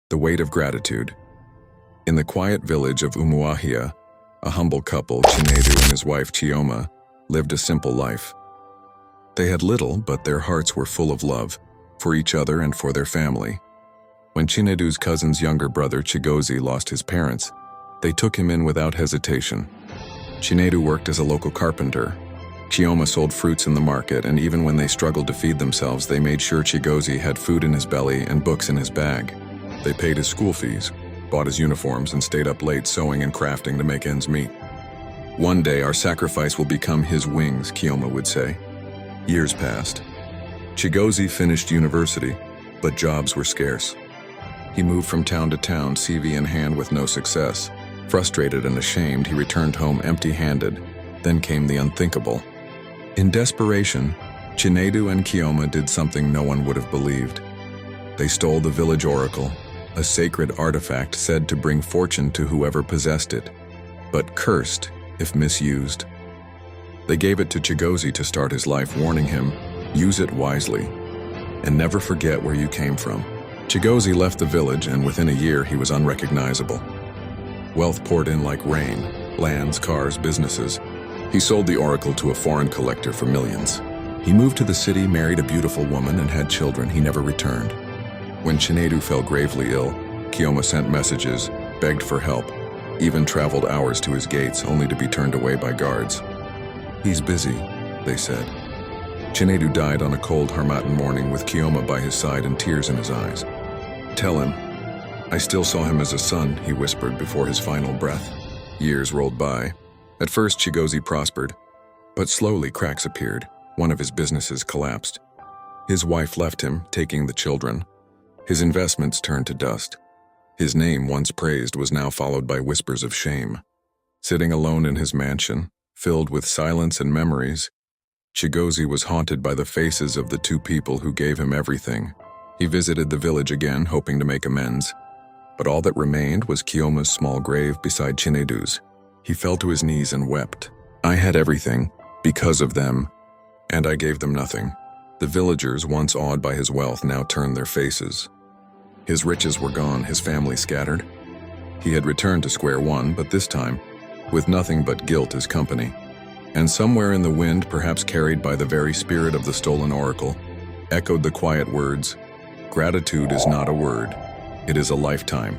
The weight of gratitude. In the quiet village of Umuahia, a humble couple, Chinedu and his wife Chioma, lived a simple life. They had little, but their hearts were full of love, for each other and for their family. When Chinedu's cousin's younger brother Chigozie lost his parents, they took him in without hesitation. Chinedu worked as a local carpenter. Chioma sold fruits in the market, and even when they struggled to feed themselves, they made sure Chigozie had food in his belly and books in his bag. They paid his school fees, bought his uniforms, and stayed up late sewing and crafting to make ends meet. "One day our sacrifice will become his wings," Chioma would say. Years passed. Chigozie finished university, but jobs were scarce. He moved from town to town, CV in hand, with no success. Frustrated and ashamed, he returned home empty-handed. Then came the unthinkable. In desperation, Chinedu and Chioma did something no one would have believed. They stole the village oracle, a sacred artifact said to bring fortune to whoever possessed it, but cursed if misused. They gave it to Chigozie to start his life, warning him, "Use it wisely, and never forget where you came from." Chigozie left the village, and within a year he was unrecognizable. Wealth poured in like rain: lands, cars, businesses. He sold the oracle to a foreign collector for millions. He moved to the city, married a beautiful woman, and had children. He never returned. When Chinedu fell gravely ill, Chioma sent messages, begged for help, even traveled hours to his gates only to be turned away by guards. "He's busy," they said. Chinedu died on a cold Harmattan morning with Chioma by his side and tears in his eyes. "Tell him, I still saw him as a son," he whispered before his final breath. Years rolled by. At first Chigozie prospered, but slowly cracks appeared. One of his businesses collapsed. His wife left him, taking the children. His investments turned to dust. His name, once praised, was now followed by whispers of shame. Sitting alone in his mansion, filled with silence and memories, Chigozie was haunted by the faces of the two people who gave him everything. He visited the village again, hoping to make amends, but all that remained was Chioma's small grave beside Chinedu's. He fell to his knees and wept. "I had everything, because of them, and I gave them nothing." The villagers, once awed by his wealth, now turned their faces. His riches were gone, his family scattered. He had returned to square one, but this time, with nothing but guilt as company. And somewhere in the wind, perhaps carried by the very spirit of the stolen oracle, echoed the quiet words, "Gratitude is not a word, it is a lifetime."